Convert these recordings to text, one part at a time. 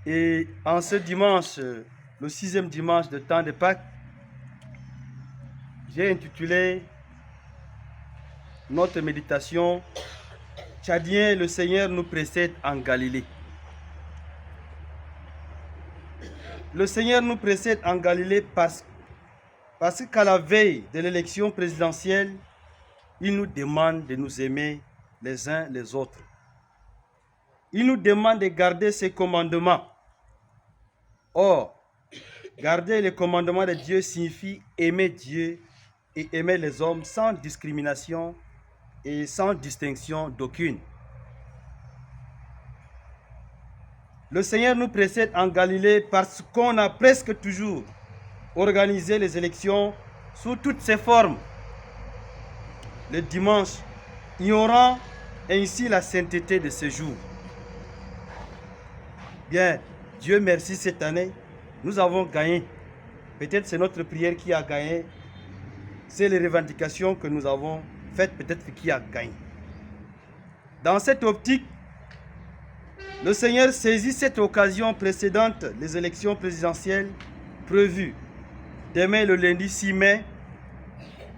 Et en ce dimanche, le 6e dimanche de temps de Pâques, j'ai intitulé notre méditation « Tchadien, le Seigneur nous précède en Galilée ». Le Seigneur nous précède en Galilée parce qu'à la veille de l'élection présidentielle, il nous demande de nous aimer les uns les autres. Il nous demande de garder ses commandements. Or, garder les commandements de Dieu signifie aimer Dieu et aimer les hommes sans discrimination et sans distinction d'aucune. Le Seigneur nous précède en Galilée parce qu'on a presque toujours organisé les élections sous toutes ses formes. Le dimanche, ignorant ainsi la sainteté de ce jour. Bien, Dieu merci, cette année, nous avons gagné. Peut-être c'est notre prière qui a gagné. C'est les revendications que nous avons faites, peut-être qui a gagné. Dans cette optique, le Seigneur saisit cette occasion précédente, les élections présidentielles prévues demain le lundi 6 mai,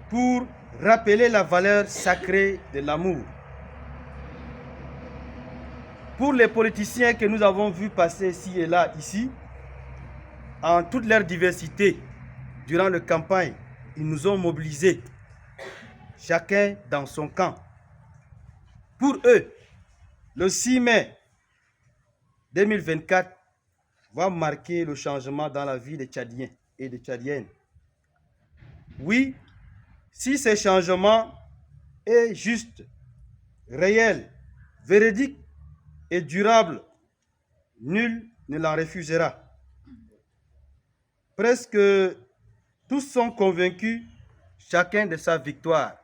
pour rappeler la valeur sacrée de l'amour. Pour les politiciens que nous avons vus passer ici et là, ici, en toute leur diversité, durant la campagne, ils nous ont mobilisés, chacun dans son camp. Pour eux, le 6 mai 2024 va marquer le changement dans la vie des Tchadiens et des Tchadiennes. Oui, si ce changement est juste, réel, véridique et durable, nul ne l'en refusera. Presque tous sont convaincus, chacun de sa victoire.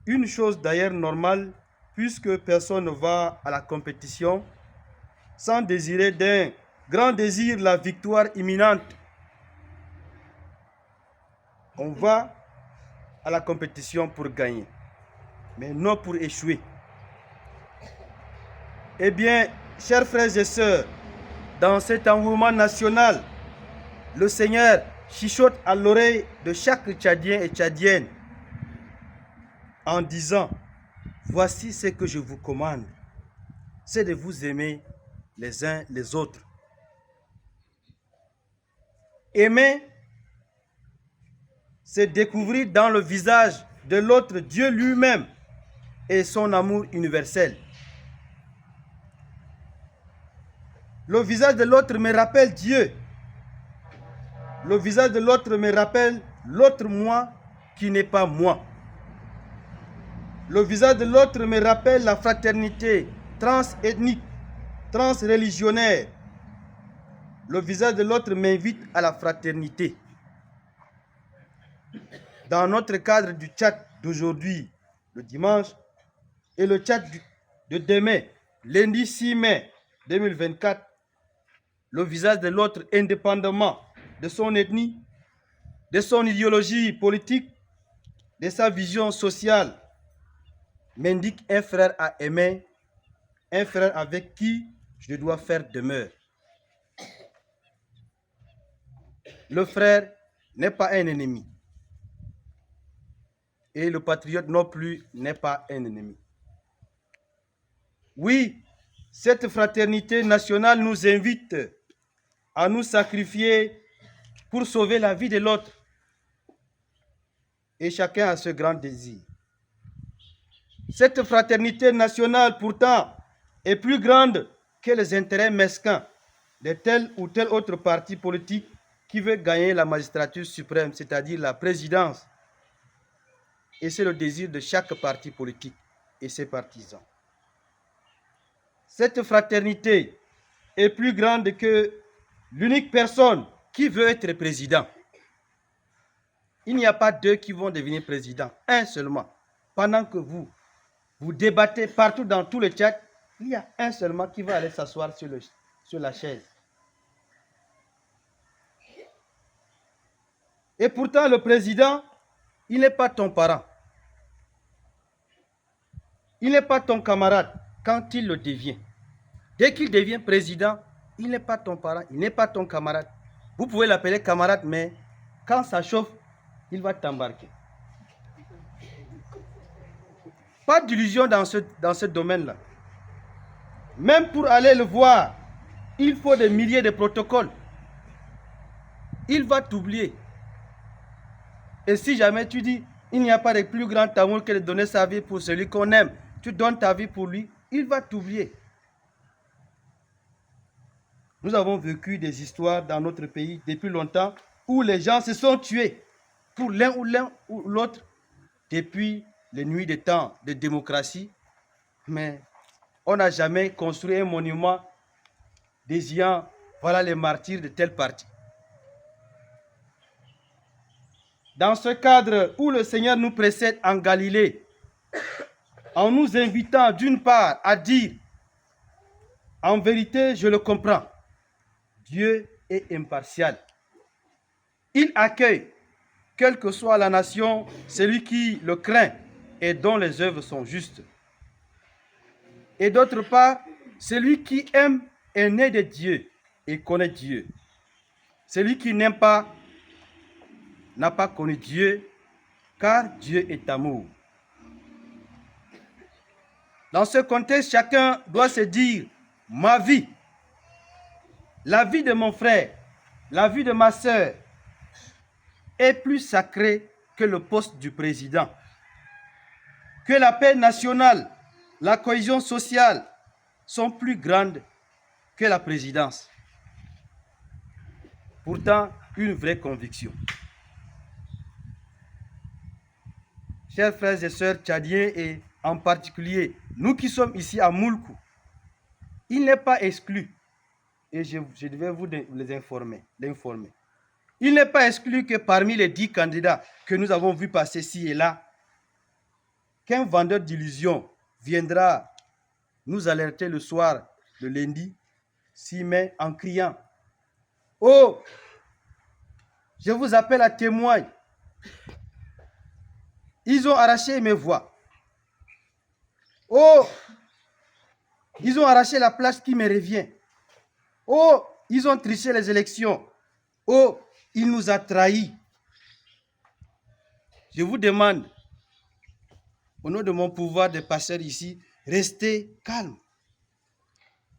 Une chose d'ailleurs normale, puisque personne ne va à la compétition sans désirer d'un grand désir la victoire imminente. On va à la compétition pour gagner, mais non pour échouer. Eh bien, chers frères et sœurs, dans cet engouement national, le Seigneur chuchote à l'oreille de chaque Tchadien et Tchadienne en disant: voici ce que je vous commande, c'est de vous aimer les uns les autres. Aimer, c'est découvrir dans le visage de l'autre Dieu lui-même et son amour universel. Le visage de l'autre me rappelle Dieu. Le visage de l'autre me rappelle l'autre moi qui n'est pas moi. Le visage de l'autre me rappelle la fraternité transethnique, transreligionnaire. Le visage de l'autre m'invite à la fraternité. Dans notre cadre du chat d'aujourd'hui, le dimanche, et le chat de demain, lundi 6 mai 2024, le visage de l'autre, indépendamment de son ethnie, de son idéologie politique, de sa vision sociale, m'indique un frère à aimer, un frère avec qui je dois faire demeure. Le frère n'est pas un ennemi. Et le patriote non plus n'est pas un ennemi. Oui, cette fraternité nationale nous invite à nous sacrifier pour sauver la vie de l'autre. Et chacun a ce grand désir. Cette fraternité nationale, pourtant, est plus grande que les intérêts mesquins de tel ou tel autre parti politique qui veut gagner la magistrature suprême, c'est-à-dire la présidence. Et c'est le désir de chaque parti politique et ses partisans. Cette fraternité est plus grande que l'unique personne qui veut être président. Il n'y a pas deux qui vont devenir président, un seulement. Pendant que vous débattez partout dans tous les chats, il y a un seulement qui va aller s'asseoir sur la chaise. Et pourtant, le président, il n'est pas ton parent. Il n'est pas ton camarade quand il le devient. Dès qu'il devient président, il n'est pas ton parent, il n'est pas ton camarade. Vous pouvez l'appeler camarade, mais quand ça chauffe, il va t'embarquer. Pas d'illusion dans ce domaine-là. Même pour aller le voir, il faut des milliers de protocoles. Il va t'oublier. Et si jamais tu dis, il n'y a pas de plus grand amour que de donner sa vie pour celui qu'on aime, tu donnes ta vie pour lui, il va t'oublier. Nous avons vécu des histoires dans notre pays depuis longtemps où les gens se sont tués pour l'un ou l'autre depuis les nuits des temps de démocratie. Mais on n'a jamais construit un monument désignant, voilà les martyrs de tel parti. Dans ce cadre où le Seigneur nous précède en Galilée, en nous invitant d'une part à dire, en vérité, je le comprends, Dieu est impartial. Il accueille, quelle que soit la nation, celui qui le craint et dont les œuvres sont justes. Et d'autre part, celui qui aime est né de Dieu et connaît Dieu. Celui qui n'aime pas n'a pas connu Dieu, car Dieu est amour. Dans ce contexte, chacun doit se dire, ma vie, la vie de mon frère, la vie de ma sœur est plus sacrée que le poste du président. Que la paix nationale, la cohésion sociale sont plus grandes que la présidence. Pourtant, une vraie conviction. Chers frères et sœurs tchadiens et en particulier, nous qui sommes ici à Moulkou, il n'est pas exclu, et je devais vous les informer, il n'est pas exclu que parmi les 10 candidats que nous avons vus passer ci et là, qu'un vendeur d'illusions viendra nous alerter le soir de lundi 6 mai en criant « Oh, je vous appelle à témoin. Ils ont arraché mes voix. Oh, ils ont arraché la place qui me revient. Oh, ils ont triché les élections. Oh, il nous a trahis. » Je vous demande, au nom de mon pouvoir de pasteur ici, restez calme.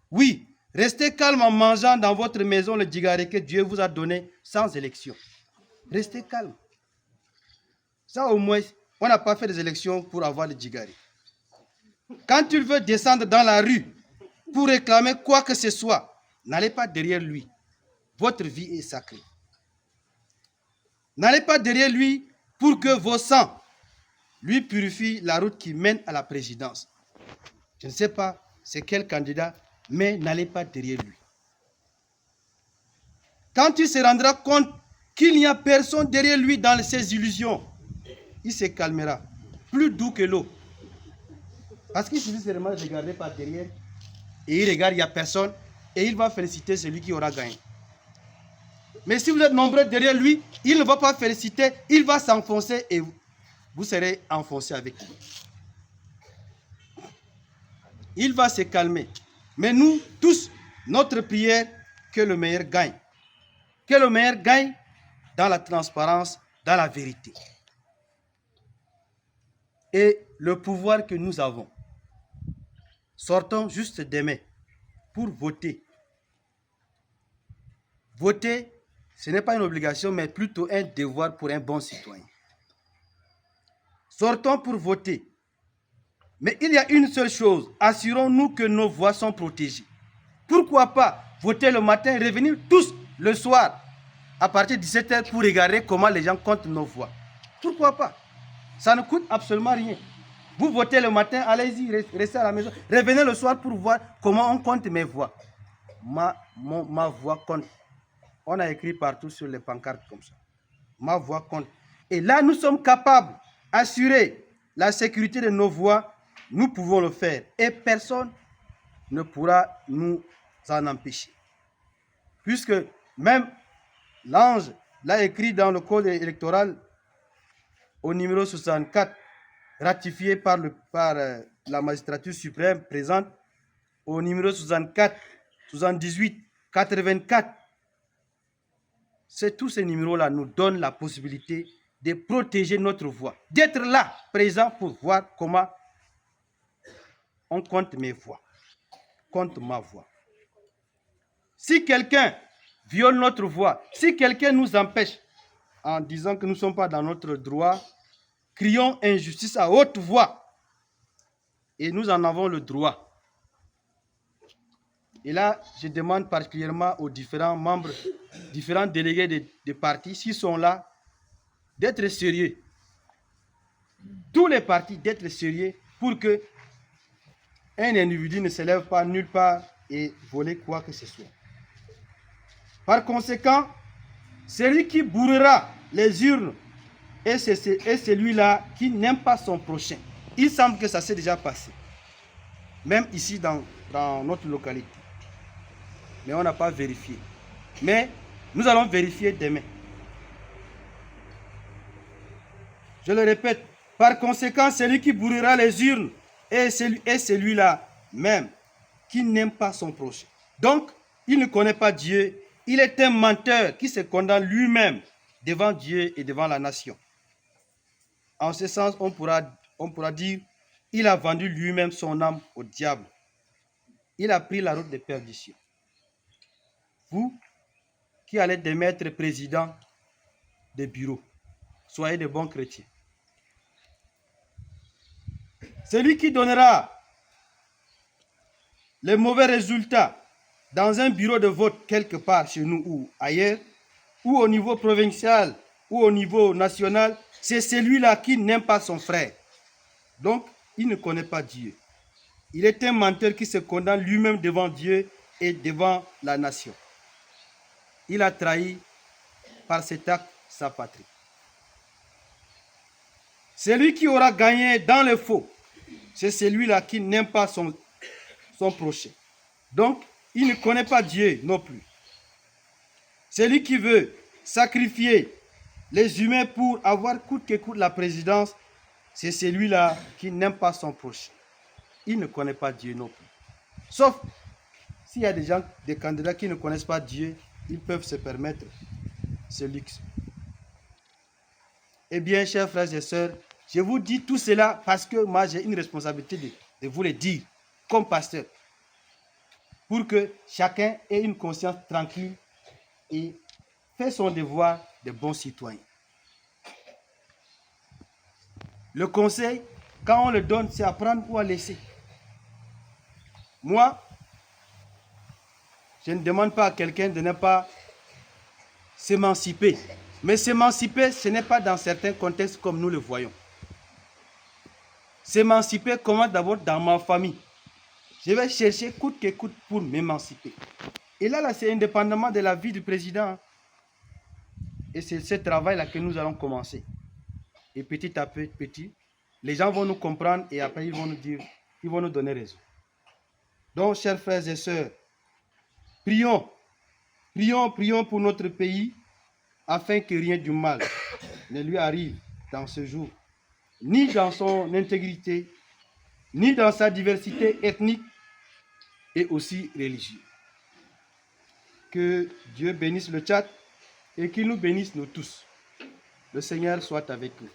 Oui, restez calme en mangeant dans votre maison le digaré que Dieu vous a donné sans élection. Restez calme. Ça au moins, on n'a pas fait des élections pour avoir le digaré. Quand il veut descendre dans la rue pour réclamer quoi que ce soit, n'allez pas derrière lui. Votre vie est sacrée. N'allez pas derrière lui pour que vos sangs lui purifient la route qui mène à la présidence. Je ne sais pas c'est quel candidat, mais n'allez pas derrière lui. Quand il se rendra compte qu'il n'y a personne derrière lui dans ses illusions, il se calmera, plus doux que l'eau. Parce qu'il suffit seulement de regarder par derrière, et il regarde, il n'y a personne, et il va féliciter celui qui aura gagné. Mais si vous êtes nombreux derrière lui, il ne va pas féliciter, il va s'enfoncer et vous serez enfoncé avec lui. Il va se calmer. Mais nous, tous, notre prière, que le meilleur gagne. Que le meilleur gagne dans la transparence, dans la vérité. Et le pouvoir que nous avons. Sortons juste demain pour voter. Voter, ce n'est pas une obligation, mais plutôt un devoir pour un bon citoyen. Sortons pour voter. Mais il y a une seule chose, assurons-nous que nos voix sont protégées. Pourquoi pas voter le matin, revenir tous le soir à partir de 17h pour regarder comment les gens comptent nos voix. Pourquoi pas? Ça ne coûte absolument rien. Vous votez le matin, allez-y, restez à la maison. Revenez le soir pour voir comment on compte mes voix. Ma voix compte. On a écrit partout sur les pancartes comme ça. Ma voix compte. Et là, nous sommes capables d'assurer la sécurité de nos voix. Nous pouvons le faire. Et personne ne pourra nous en empêcher. Puisque même l'ange l'a écrit dans le code électoral au numéro 64, ratifié par la magistrature suprême présente, au numéro 64, 78, 84. Tous ces numéros-là nous donnent la possibilité de protéger notre voix, d'être là, présent pour voir comment on compte mes voix, compte ma voix. Si quelqu'un viole notre voix, si quelqu'un nous empêche en disant que nous ne sommes pas dans notre droit, crions injustice à haute voix. Et nous en avons le droit. Et là, je demande particulièrement aux différents membres, différents délégués des partis, s'ils sont là, d'être sérieux. Tous les partis d'être sérieux pour que un individu ne se lève pas nulle part et voler quoi que ce soit. Par conséquent, celui qui bourrera les urnes est celui-là qui n'aime pas son prochain. Il semble que ça s'est déjà passé, même ici dans notre localité. Mais on n'a pas vérifié. Mais nous allons vérifier demain. Je le répète, par conséquent, celui qui bourrera les urnes est celui-là même qui n'aime pas son prochain. Donc, il ne connaît pas Dieu. Il est un menteur qui se condamne lui-même devant Dieu et devant la nation. En ce sens, on pourra dire, il a vendu lui-même son âme au diable. Il a pris la route de perdition. Vous, qui allez demain être président des bureaux, soyez de bons chrétiens. Celui qui donnera les mauvais résultats dans un bureau de vote quelque part chez nous ou ailleurs, ou au niveau provincial ou au niveau national, c'est celui-là qui n'aime pas son frère. Donc, il ne connaît pas Dieu. Il est un menteur qui se condamne lui-même devant Dieu et devant la nation. Il a trahi par cet acte sa patrie. Celui qui aura gagné dans le faux, c'est celui-là qui n'aime pas son prochain. Donc, il ne connaît pas Dieu non plus. Celui qui veut sacrifier les humains pour avoir coûte que coûte la présidence, c'est celui-là qui n'aime pas son prochain. Il ne connaît pas Dieu non plus. Sauf s'il y a des candidats qui ne connaissent pas Dieu, ils peuvent se permettre ce luxe. Eh bien, chers frères et sœurs, je vous dis tout cela parce que moi, j'ai une responsabilité de vous le dire comme pasteur, pour que chacun ait une conscience tranquille et fait son devoir de bon citoyen. Le conseil, quand on le donne, c'est à prendre ou à laisser. Moi, je ne demande pas à quelqu'un de ne pas s'émanciper. Mais s'émanciper, ce n'est pas dans certains contextes comme nous le voyons. S'émanciper commence d'abord dans ma famille. Je vais chercher coûte que coûte pour m'émanciper. Et là, c'est indépendamment de la vie du président. Et c'est ce travail-là que nous allons commencer. Et petit à petit, les gens vont nous comprendre et après ils vont nous dire, ils vont nous donner raison. Donc, chers frères et sœurs, prions pour notre pays afin que rien du mal ne lui arrive dans ce jour, ni dans son intégrité, ni dans sa diversité ethnique et aussi religieuse. Que Dieu bénisse le Tchad et qu'il nous bénisse nous tous. Le Seigneur soit avec nous.